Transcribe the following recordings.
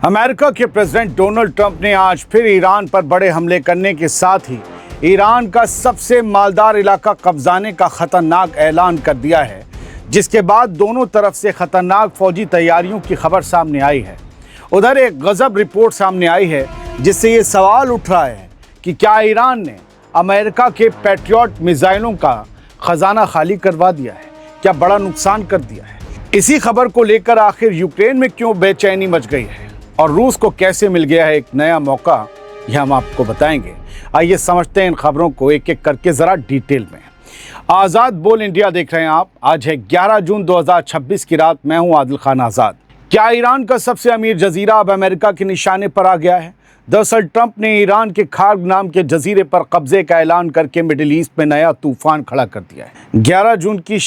America के president Donald Trump ने आज फिर ईरान पर बड़े हमले करने के साथ ही ईरान का सबसे मालदार इलाका कब्जाने का खतरनाक ऐलान कर दिया है, जिसके बाद दोनों तरफ से खतरनाक फौजी तैयारियों की खबर सामने आई है। उधर एक गजब रिपोर्ट सामने आई है जिससे ये सवाल उठ रहा है कि क्या ईरान ने अमेरिका के पैट्रियट मिसाइलों का खजाना खाली करवा दिया है, क्या बड़ा नुकसान कर दिया है। इसी खबर को लेकर आखिर यूक्रेन में क्यों बेचैनी मच गई है और रूस को कैसे मिल गया है एक नया मौका, यह हम आपको बताएंगे। आइए समझते हैं इन खबरों को एक एक करके जरा डिटेल में। आज़ाद बोल इंडिया देख रहे हैं आप। आज है 11 जून 2026 की रात। मैं हूं आदिल खान आज़ाद। क्या ईरान का सबसे अमीर जजीरा अब अमेरिका के निशाने पर आ गया है? दरअसल ट्रंप ने ईरान के खार्ग नाम के जजीरे पर कब्जे का ऐलान करके मिडिल ईस्ट में नया तूफान खड़ा कर दिया है। 11 जून की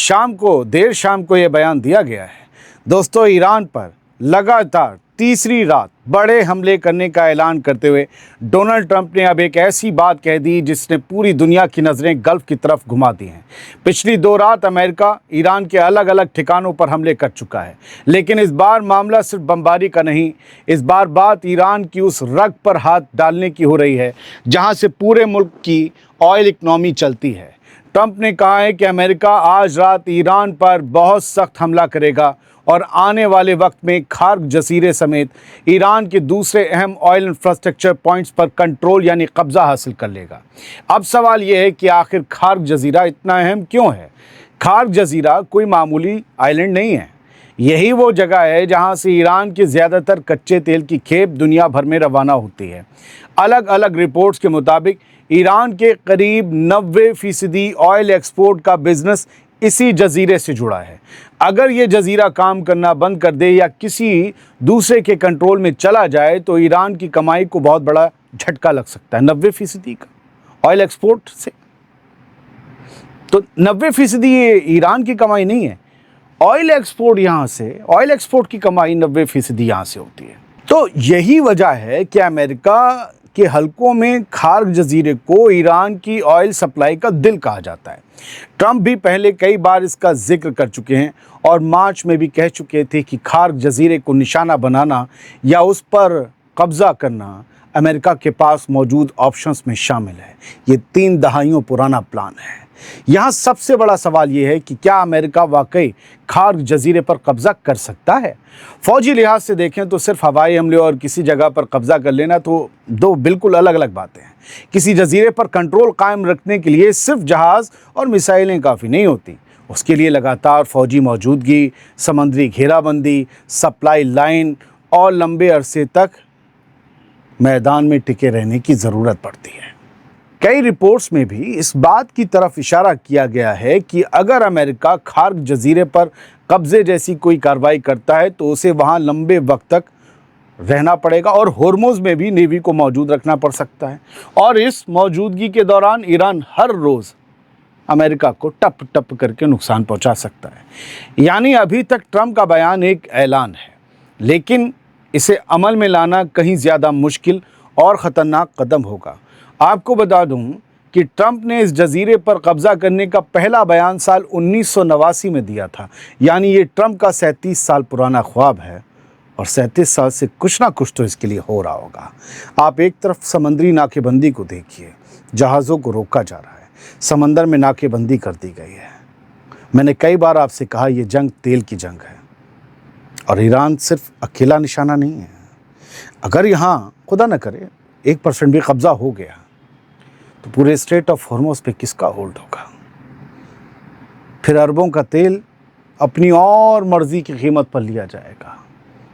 देर शाम को यह बयान दिया गया है। दोस्तों, ईरान पर लगातार तीसरी रात बड़े हमले करने का ऐलान करते हुए डोनाल्ड ट्रंप ने अब एक ऐसी बात कह दी जिसने पूरी दुनिया की नज़रें गल्फ की तरफ घुमा दी हैं। पिछली 2 रात अमेरिका ईरान के अलग अलग ठिकानों पर हमले कर चुका है, लेकिन इस बार मामला सिर्फ बमबारी का नहीं, इस बार बात ईरान की उस रग पर हाथ डालने की हो रही है जहां से पूरे मुल्क की ऑयल इकनॉमी चलती है। ट्रंप ने कहा है कि अमेरिका आज रात ईरान पर बहुत सख्त हमला करेगा और आने वाले वक्त में खार्ग जजीरे समेत ईरान के दूसरे अहम ऑयल इंफ्रास्ट्रक्चर पॉइंट्स पर कंट्रोल यानी कब्जा हासिल कर लेगा। अब सवाल यह है कि आखिर खार्ग जजीरा इतना अहम क्यों है? खार्ग जजीरा कोई मामूली आइलैंड नहीं है। यही वो जगह है जहां से ईरान के ज़्यादातर कच्चे तेल की खेप दुनिया भर में रवाना होती है। अलग अलग रिपोर्ट्स के मुताबिक ईरान के करीब 90% ऑयल एक्सपोर्ट का बिजनेस इसी जजीरे से जुड़ा है। अगर ये जजीरा काम करना बंद कर दे या किसी दूसरे के कंट्रोल में चला जाए तो ईरान की कमाई को बहुत बड़ा झटका लग सकता है। 90% का ऑयल एक्सपोर्ट से, तो 90% ये ईरान की कमाई नहीं है। ऑयल एक्सपोर्ट ऑयल एक्सपोर्ट की कमाई 90% यहाँ से होती है। तो यही वजह है कि अमेरिका के हलकों में खार्ग जजीरे को ईरान की ऑयल सप्लाई का दिल कहा जाता है। ट्रंप भी पहले कई बार इसका जिक्र कर चुके हैं और मार्च में भी कह चुके थे कि खार्ग जजीरे को निशाना बनाना या उस पर कब्जा करना अमेरिका के पास मौजूद ऑप्शंस में शामिल है। ये 3 दहाइयों पुराना प्लान है। यहाँ सबसे बड़ा सवाल ये है कि क्या अमेरिका वाकई खार्ग जजीरे पर कब्जा कर सकता है? फौजी लिहाज से देखें तो सिर्फ हवाई हमले और किसी जगह पर कब्जा कर लेना तो 2 बिल्कुल अलग अलग बातें हैं। किसी जजीरे पर कंट्रोल कायम रखने के लिए सिर्फ जहाज़ और मिसाइलें काफ़ी नहीं होती। उसके लिए लगातार फौजी मौजूदगी, समंदरी घेराबंदी, सप्लाई लाइन और लंबे अरसे तक मैदान में टिके रहने की ज़रूरत पड़ती है। कई रिपोर्ट्स में भी इस बात की तरफ इशारा किया गया है कि अगर अमेरिका खार्ग जजीरे पर कब्जे जैसी कोई कार्रवाई करता है तो उसे वहां लंबे वक्त तक रहना पड़ेगा और होर्मुज़ में भी नेवी को मौजूद रखना पड़ सकता है। और इस मौजूदगी के दौरान ईरान हर रोज़ अमेरिका को टप टप करके नुकसान पहुंचा सकता है। यानी अभी तक ट्रंप का बयान एक ऐलान है, लेकिन इसे अमल में लाना कहीं ज़्यादा मुश्किल और ख़तरनाक कदम होगा। आपको बता दूं कि ट्रंप ने इस जजीरे पर कब्जा करने का पहला बयान साल 1989 में दिया था। यानी ये ट्रंप का 37 साल पुराना ख्वाब है और 37 साल से कुछ ना कुछ तो इसके लिए हो रहा होगा। आप एक तरफ समंदरी नाकेबंदी को देखिए, जहाज़ों को रोका जा रहा है, समंदर में नाकेबंदी कर दी गई है। मैंने कई बार आपसे कहा यह जंग तेल की जंग है और ईरान सिर्फ अकेला निशाना नहीं है। अगर यहाँ खुदा न करे 1% भी कब्जा हो गया तो पूरे स्ट्रेट ऑफ हॉर्मुज़ पे किसका होल्ड होगा? फिर अरबों का तेल अपनी और मर्जी की कीमत पर लिया जाएगा।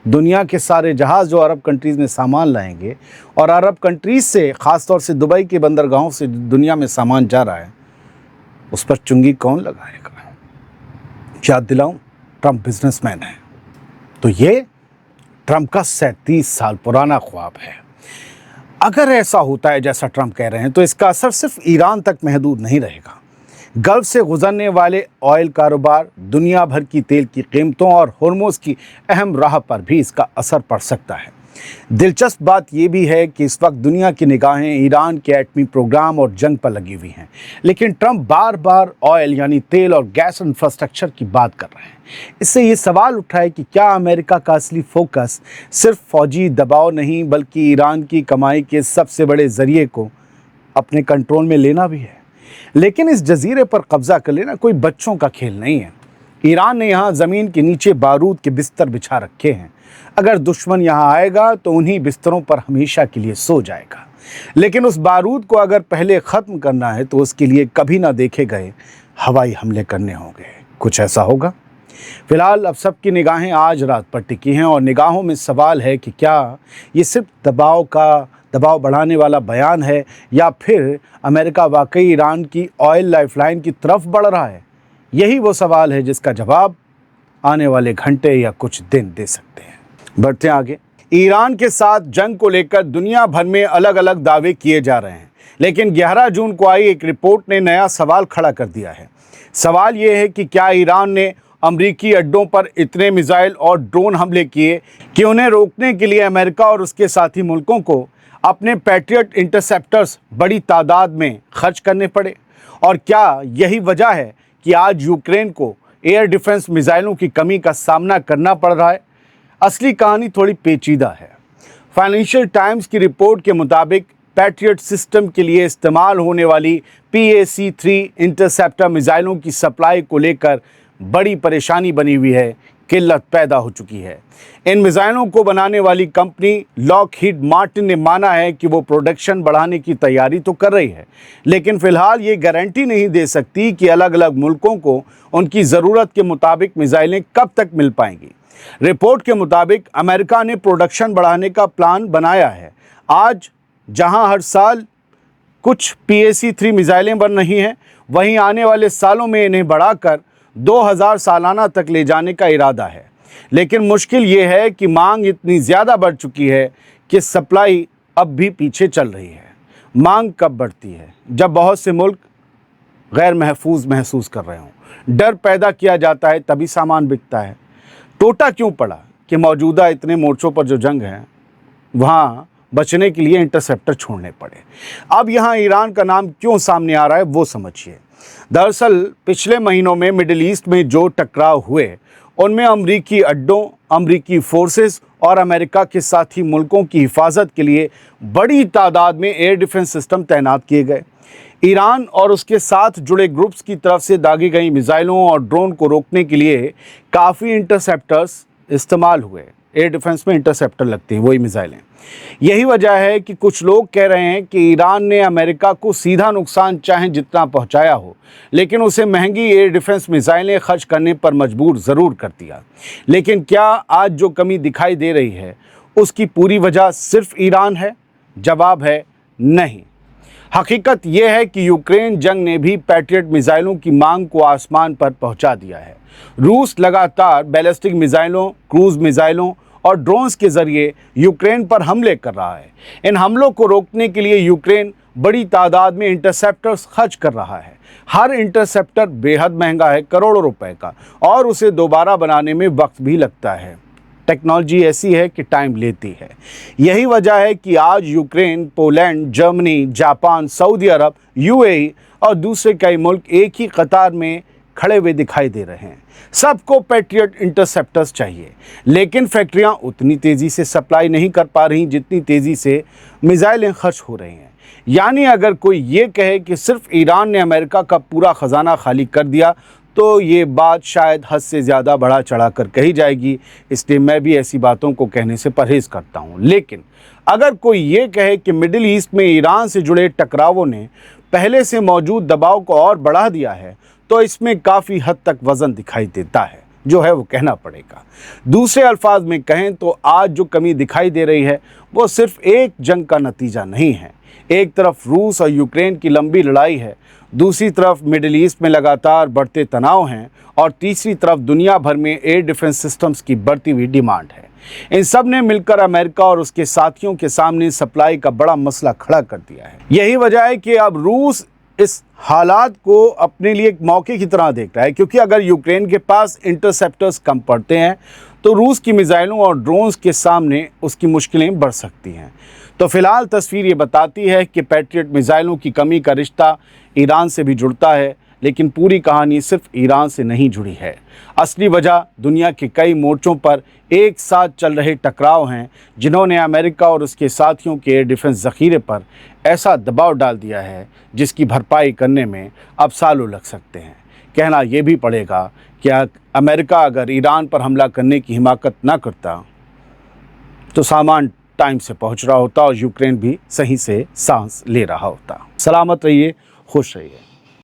दुनिया के सारे जहाज़ जो अरब कंट्रीज़ में सामान लाएंगे और अरब कंट्रीज़ से, ख़ास तौर से दुबई के बंदरगाहों से दुनिया में सामान जा रहा है, उस पर चुंगी कौन लगाएगा? याद दिलाऊं, ट्रंप बिजनेसमैन है। तो ये ट्रंप का 37 साल पुराना ख्वाब है। अगर ऐसा होता है जैसा ट्रंप कह रहे हैं तो इसका असर सिर्फ ईरान तक महदूद नहीं रहेगा। गल्फ से गुजरने वाले ऑयल कारोबार, दुनिया भर की तेल की कीमतों और होर्मुज़ की अहम राह पर भी इसका असर पड़ सकता है। दिलचस्प बात यह भी है कि इस वक्त दुनिया की निगाहें ईरान के एटमी प्रोग्राम और जंग पर लगी हुई हैं, लेकिन ट्रंप बार बार ऑयल यानी तेल और गैस इंफ्रास्ट्रक्चर की बात कर रहे हैं। इससे ये सवाल उठा है कि क्या अमेरिका का असली फोकस सिर्फ फौजी दबाव नहीं बल्कि ईरान की कमाई के सबसे बड़े जरिए को अपने कंट्रोल में लेना भी है। लेकिन इस जजीरे पर कब्जा कर लेना कोई बच्चों का खेल नहीं है। ईरान ने यहाँ ज़मीन के नीचे बारूद के बिस्तर बिछा रखे हैं। अगर दुश्मन यहाँ आएगा तो उन्हीं बिस्तरों पर हमेशा के लिए सो जाएगा। लेकिन उस बारूद को अगर पहले ख़त्म करना है तो उसके लिए कभी ना देखे गए हवाई हमले करने होंगे। कुछ ऐसा होगा। फिलहाल अब सबकी निगाहें आज रात पर टिकी हैं और निगाहों में सवाल है कि क्या ये सिर्फ दबाव बढ़ाने वाला बयान है या फिर अमेरिका वाकई ईरान की ऑयल लाइफलाइन की तरफ बढ़ रहा है। यही वो सवाल है जिसका जवाब आने वाले घंटे या कुछ दिन दे सकते हैं। बढ़ते आगे। ईरान के साथ जंग को लेकर दुनिया भर में अलग अलग दावे किए जा रहे हैं, लेकिन 11 जून को आई एक रिपोर्ट ने नया सवाल खड़ा कर दिया है। सवाल ये है कि क्या ईरान ने अमरीकी अड्डों पर इतने मिसाइल और ड्रोन हमले किए कि उन्हें रोकने के लिए अमेरिका और उसके साथी मुल्कों को अपने पैट्रियट इंटरसेप्टर्स बड़ी तादाद में खर्च करने पड़े। और क्या यही वजह है कि आज यूक्रेन को एयर डिफेंस मिसाइलों की कमी का सामना करना पड़ रहा है। असली कहानी थोड़ी पेचीदा है। फाइनेंशियल टाइम्स की रिपोर्ट के मुताबिक पैट्रियट सिस्टम के लिए इस्तेमाल होने वाली PAC-3 इंटरसेप्टर मिसाइलों की सप्लाई को लेकर बड़ी परेशानी बनी हुई है, किल्लत पैदा हो चुकी है। इन मिसाइलों को बनाने वाली कंपनी लॉकहीड मार्टिन ने माना है कि वो प्रोडक्शन बढ़ाने की तैयारी तो कर रही है, लेकिन फ़िलहाल ये गारंटी नहीं दे सकती कि अलग अलग मुल्कों को उनकी ज़रूरत के मुताबिक मिसाइलें कब तक मिल पाएंगी। रिपोर्ट के मुताबिक अमेरिका ने प्रोडक्शन बढ़ाने का प्लान बनाया है। आज जहां हर साल कुछ PAC-3 मिसाइलें बन रही हैं, वहीं आने वाले सालों में इन्हें बढ़ाकर 2000 सालाना तक ले जाने का इरादा है। लेकिन मुश्किल ये है कि मांग इतनी ज़्यादा बढ़ चुकी है कि सप्लाई अब भी पीछे चल रही है। मांग कब बढ़ती है? जब बहुत से मुल्क गैर महफूज महसूस कर रहे हों, डर पैदा किया जाता है, तभी सामान बिकता है। टोटा क्यों पड़ा कि मौजूदा इतने मोर्चों पर जो जंग है वहाँ बचने के लिए इंटरसेप्टर छोड़ने पड़े। अब यहाँ ईरान का नाम क्यों सामने आ रहा है वो समझिए। दरअसल पिछले महीनों में मिडिल ईस्ट में जो टकराव हुए उनमें अमरीकी अड्डों, अमरीकी फोर्सेस और अमेरिका के साथी मुल्कों की हिफाजत के लिए बड़ी तादाद में एयर डिफेंस सिस्टम तैनात किए गए। ईरान और उसके साथ जुड़े ग्रुप्स की तरफ से दागी गई मिसाइलों और ड्रोन को रोकने के लिए काफ़ी इंटरसेप्टर्स इस्तेमाल हुए। एयर डिफेंस में इंटरसेप्टर लगती हैं, वही मिसाइलें। यही वजह है कि कुछ लोग कह रहे हैं कि ईरान ने अमेरिका को सीधा नुकसान चाहे जितना पहुंचाया हो, लेकिन उसे महंगी एयर डिफेंस मिसाइलें खर्च करने पर मजबूर ज़रूर कर दिया। लेकिन क्या आज जो कमी दिखाई दे रही है उसकी पूरी वजह सिर्फ ईरान है? जवाब है नहीं। हकीकत यह है कि यूक्रेन जंग ने भी पैट्रियट मिसाइलों की मांग को आसमान पर पहुंचा दिया है। रूस लगातार बैलिस्टिक मिसाइलों, क्रूज मिसाइलों और ड्रोन्स के जरिए यूक्रेन पर हमले कर रहा है। इन हमलों को रोकने के लिए यूक्रेन बड़ी तादाद में इंटरसेप्टर्स खर्च कर रहा है। हर इंटरसेप्टर बेहद महंगा है, करोड़ों रुपए का, और उसे दोबारा बनाने में वक्त भी लगता है। टेक्नोलॉजी ऐसी है कि टाइम लेती है। यही वजह है कि आज Ukraine, Poland, Germany, Japan, Saudi Arab, UAE और दूसरे कई मुल्क एक ही कतार में खड़े हुए दिखाई दे रहे हैं। सबको पैट्रियट इंटरसेप्टर्स चाहिए, लेकिन फैक्ट्रियां उतनी तेज़ी से सप्लाई नहीं कर पा रही जितनी तेज़ी से मिसाइलें खर्च हो रही हैं। यानी अगर कोई ये कहे कि सिर्फ ईरान ने अमेरिका का पूरा ख़जाना खाली कर दिया तो ये बात शायद हद से ज़्यादा बढ़ा चढ़ा कर कही जाएगी, इसलिए मैं भी ऐसी बातों को कहने से परहेज़ करता हूँ। लेकिन अगर कोई ये कहे कि मिडिल ईस्ट में ईरान से जुड़े टकरावों ने पहले से मौजूद दबाव को और बढ़ा दिया है तो इसमें काफ़ी हद तक वज़न दिखाई देता है, जो है वो कहना पड़ेगा। दूसरे अल्फाज में कहें तो आज जो कमी दिखाई दे रही है वो सिर्फ एक जंग का नतीजा नहीं है। एक तरफ रूस और यूक्रेन की लंबी लड़ाई है, दूसरी तरफ मिडिल ईस्ट में लगातार बढ़ते तनाव हैं, और तीसरी तरफ दुनिया भर में एयर डिफेंस सिस्टम्स की बढ़ती हुई डिमांड है। इन सब ने मिलकर अमेरिका और उसके साथियों के सामने सप्लाई का बड़ा मसला खड़ा कर दिया है। यही वजह है कि अब रूस इस हालात को अपने लिए एक मौके की तरह देख रहा है, क्योंकि अगर यूक्रेन के पास इंटरसेप्टर्स कम पड़ते हैं तो रूस की मिसाइलों और ड्रोन्स के सामने उसकी मुश्किलें बढ़ सकती हैं। तो फिलहाल तस्वीर ये बताती है कि पैट्रियट मिसाइलों की कमी का रिश्ता ईरान से भी जुड़ता है, लेकिन पूरी कहानी सिर्फ ईरान से नहीं जुड़ी है। असली वजह दुनिया के कई मोर्चों पर एक साथ चल रहे टकराव हैं, जिन्होंने अमेरिका और उसके साथियों के एयर डिफेंस ज़ख़ीरे पर ऐसा दबाव डाल दिया है जिसकी भरपाई करने में अब सालों लग सकते हैं। कहना यह भी पड़ेगा कि अमेरिका अगर ईरान पर हमला करने की हिमाकत ना करता तो सामान टाइम से पहुंच रहा होता और यूक्रेन भी सही से सांस ले रहा होता। सलामत रहिए, खुश रहिए।